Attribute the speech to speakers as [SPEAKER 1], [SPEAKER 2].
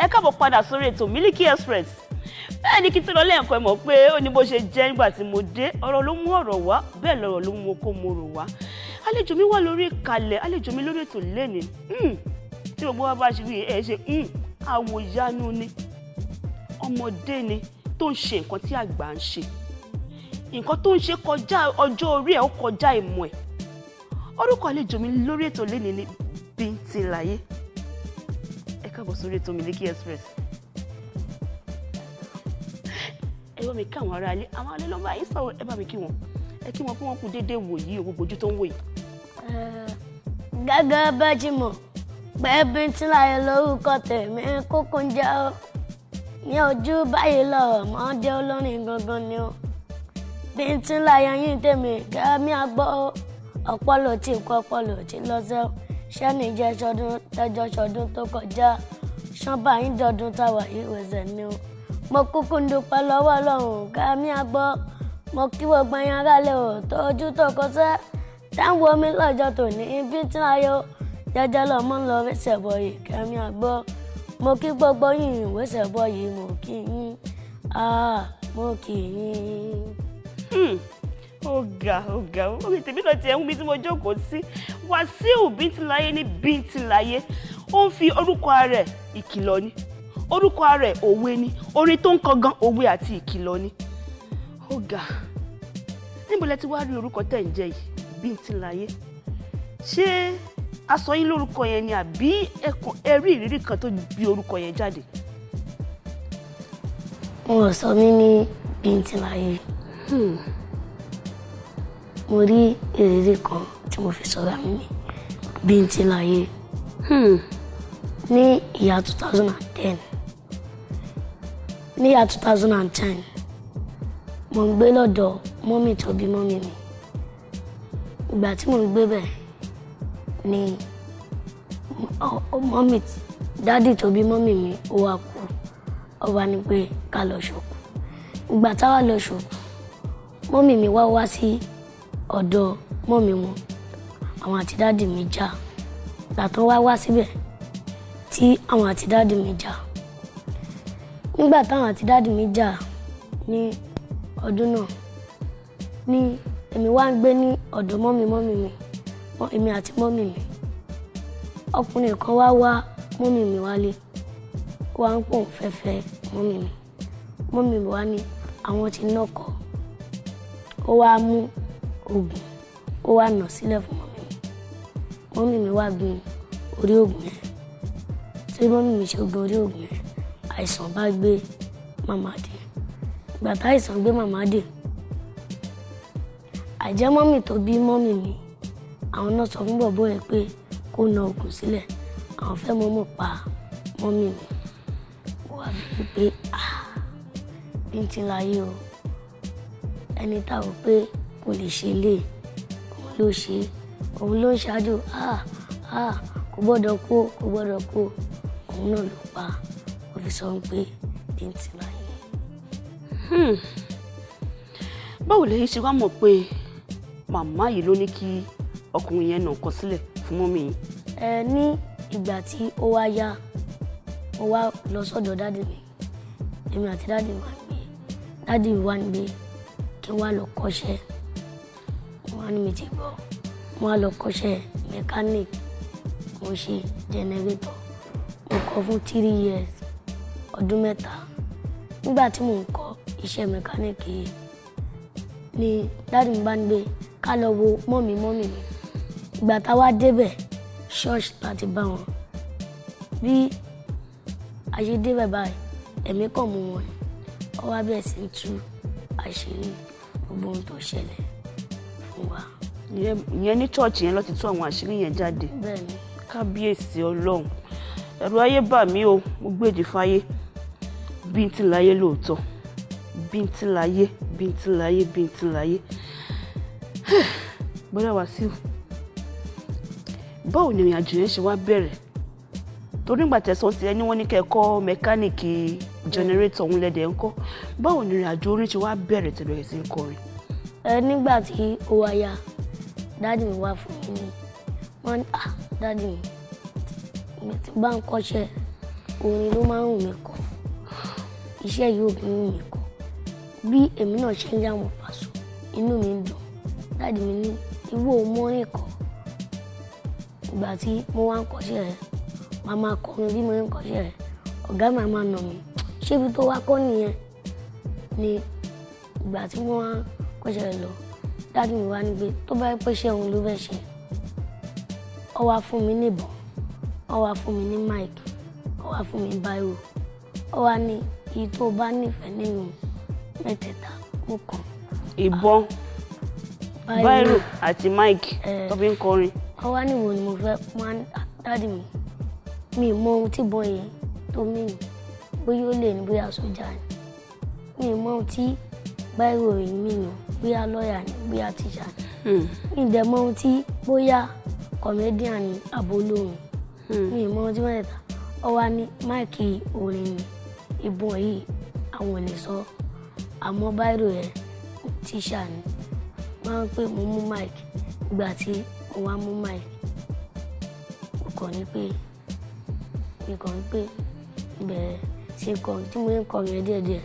[SPEAKER 1] ẹ káàbọ̀ padà sórí ètò Miliki Express. Bẹ́ẹ̀ ni kí tó lọ lẹ́ẹ̀kan mọ̀ pé ó ní bó ṣe jẹ́ nígbà tí mo dé ọ̀rọ̀ ló mú ọ̀rọ̀ wá bẹ́ẹ̀ lọ̀rọ̀ ló mú okó moro wá. Àlejò mi wà lórí ìkàlẹ̀ àlejò mi lórí ètò lẹ́ni tí gbogbo wa bá ṣe wí ẹ ṣe àwòyánu ni ọmọdé ni tó ń ṣe nǹkan tí àgbà ń ṣe nǹkan tó ń ṣe kọjá ọjọ́ orí ẹ̀ ó kọjá ìmọ̀ ẹ̀. Orúkọ àlejò mi lórí ètò lẹ́ni ni Bintin Laye. Ẹ káàbọ̀ sórí ètò Miliki Express. Ẹ bá mi kí àwọn ará ilé ló bá yín sọ̀rọ̀ ẹ bá mi kí wọn ẹ kí wọn kí wọn kú déédéé wò yìí gbogbo ojú tó ń wò yìí.
[SPEAKER 2] Gẹ́gẹ́ bẹ́ẹ̀ jí mọ̀ pé Bintin Laye lórúkọ tèmi kókó ń jẹ́ ó ní ojú báyìí lọ ọmọdé olórin gangan ni ó. Bintin Laye yín tèmi gẹ́gẹ́ mi àgbọ̀ ọpọlọ tí kọ́ ọpọlọ tí lọ́sẹ̀ ṣẹ́ni jẹ́ ṣọdún tẹ́jọ́ ṣọdún tó kọjá ṣánbà yín dọdún táwa yìí wẹ̀sẹ̀ ni ó. Mo kúkú ń dúpẹ́ lọ́wọ́ Ọlọ́run gẹ́gẹ́ mi àgbọ̀ mo kí gbogbo yín arálẹ̀ ò tójú tó kọsẹ́ táwọn omi lọ́jọ́ tó ní Bintin Laye ó jẹ́jẹ́ lọ́mọ ń lọ wẹ́sẹ̀ bọ̀ yìí gẹ́gẹ́ mi àgbọ̀ mo kí gbogbo yín wẹ́sẹ̀ bọ̀ yìí mo kí yín mo kí yín.
[SPEAKER 1] Ọ̀gá omi tèmi náà ti ẹ̀hún mi tí mo jókòó sí Wàsíù Bintin Laye ní Bintin Laye ó ń fi orúkọ rẹ̀ ìkìlọ̀ ni orúkọ rẹ̀ òwe ni orin tó ń kọ gan òwe àti ìkìlọ̀ ni. Ọ̀gá níbo lẹ ti wá rí orúkọ tẹ̀ ń jẹ́ yìí Bintin Laye ṣé aṣọ yín lórúkọ yẹn ni àbí ẹ rí ìrírí kan tó bí orúkọ yẹn jáde.
[SPEAKER 2] Wọ́n sọ mí ní Bintin Laye. Mo rí ìrírí kan tí mo fi sọ̀rọ̀ mi ní Bintin Laye ní ìyá 2010 ní ìyá 2010 mo ń gbé lọ́dọ̀ mọ́mì tó bí mọ́mì mi. Ìgbà tí mo ń gbé bẹ̀ ni mọ́mì dádì tó bí mọ́mì mi ó wá kú ó wá ní pé ká lọ ṣòkú. Ìgbà táwa lọ ṣòkú mọ́mì mi wá sí ọ̀dọ̀ mọ́mì wọn àwọn àti dádì mi jà. Ìgbà tó wá síbẹ̀ tí àwọn àti dádì mi jà nígbà táwọn àti dádì mi jà ní ọdún náà ní èmi wá ń gbé ní ọ̀dọ̀ mọ́mì mi èmi àti mọ́mì mi ọkùnrin kan wá mọ́mì mi wálé wá ń pòun fẹ́fẹ́ mọ́mì mi wá ní àwọn ti nọ́kọ ó wá mú oògùn ó wá nà sílẹ̀ fún mọ́mì mi wá gun orí oògùn yẹn tí mọ́mì mi ṣe gun orí oògùn yẹn àìsàn bá gbé màmá dé. Ìgbà tá àìsàn gbé màmá dé àìjẹ́ mọ́mì tó bí mọ́mì mi àwọn náà sọ fún bọ̀bọ́ yẹn pé kó na oògùn sílẹ̀ àwọn fẹ́ mọ́mọ́ pa mọ́mì mi. Wà á fi pé Bintin Laye o ẹni tá ò pé kò lè ṣe lé òun ló ṣe òun ló ń ṣáájú kò gbọ́dọ̀ kú òun náà ló pa ó fi sọ pé Bintin Laye.
[SPEAKER 1] Báwo lẹ́yìn ṣe wá mọ̀ pé màmá yìí ló ní kí ọkùnrin yẹn nà nǹkan sílẹ̀ fún mọ́mì yìí.
[SPEAKER 2] Ní ìgbà tí ó wá yá ó wá lọ sọ́dọ̀ dádì mi èmi àti dádì mi wá ń gbé kí n wá lọ kọ́ṣẹ́ wọ́n á ní mi ti gbọ́ mo wá lọ kọ́ṣẹ́ mechanic mo ṣe generator mo kọ́ fún 3 years ọdún 3. Nígbà tí mo ń kọ́ iṣẹ́ mechanic yìí ni dádì mi bá ń gbé ká lọ wo mọ́mì mi. Ìgbà tá wá débẹ̀ ṣọ́ọ̀ṣì láti bá wọn bí a ṣe débẹ̀ báyìí ẹ̀mí kàn mú wọn ó wá bẹ̀rẹ̀ sí ń tú àṣírí gbogbo ohun tó ṣẹlẹ̀ fún wa.
[SPEAKER 1] Ìyẹn ní chọ́ọ̀chì yẹn ló ti tú àwọn àṣírí yẹn jáde.
[SPEAKER 2] Bẹ́ẹ̀ni.
[SPEAKER 1] Kábíyèsí Ọlọ́run ẹ̀rù ayé bà mí o mo gbèdì fáyé Bintin Laye lóòótọ́ Bintin Laye bọ́dà Wàsíù báwo ni ìrìn àjò yẹn ṣe wá bẹ̀rẹ̀ torí nígbà tẹ̀sán ti ẹni wọ́n ní kẹ́kọ́ mẹkáníìkì jẹnẹrétọ̀ òun lẹ́dẹ̀ẹ́ ńkọ́ báwo ni ìrìn àjò orin ṣe wá bẹ̀rẹ̀ tẹ́ bẹ̀rẹ̀ sí ń kọrin.
[SPEAKER 2] Nígbà tí ó wá yá dádì mi wá fún mi ní wọ́n ní dádì mi tí bá ń kọ́ṣẹ́ orin ló máa ń wù mí kọ iṣẹ́ yìí ò kí ń wù mí kọ bí èmi náà ṣe ń rí àwọn pàṣọ inú mi ń dùn dáàdi mi ní ìwọ ò mọrin kọ ìgbà tí mo wá ń kọ́ṣẹ́ rẹ̀ màá máa kọrin bí mo ń kọ́ṣẹ́ rẹ̀ ọ̀gá mi máa nà mí ṣé ibi tó wá kọ́ nìyẹn ni ìgbà tí mo wá ń kọ́ṣẹ́ rẹ̀ lọ dáàdi mi wá ní pé tó bá yẹ pé iṣẹ́ òun ló fẹ́ ṣe ó wá fún mi ní ìbọn ó wá fún mi ní máìkì ó wá fún mi báírò ó wá ní èyí tó bá nífẹ̀ẹ́ nínú mẹ́tẹ̀ẹ̀ta mú kan.
[SPEAKER 1] ìbọn báírò àti máìkì tó fi ń kọrin.
[SPEAKER 2] ó wá níwò ni mo fẹ́ máa dáàdì mi mọ ohun tí ìbọn yẹn tó mí ni bóyá ó lè ní bóyá sójà ni mi mọ ohun tí báírò yìí mí ni bóyá lọ́ọ̀yà ni bóyá tíṣà ni mi dẹ̀ mọ ohun tí bóyá kọ̀mẹ́díàn ni àbólóhùn mi mọ ohun tí mẹ́tẹ̀ẹ̀ta ó wá ní máìkì orin ni ìbọn yìí àwọn ò lè sọ àmọ́ báírò yẹn tíṣà ni máa ń pè mo mú máìkì ìgbà tí mo wá mú máìkì mo kàn ní pé ìbẹ̀rẹ̀ sí kọrin tí mo ń kọrin díẹ̀díẹ̀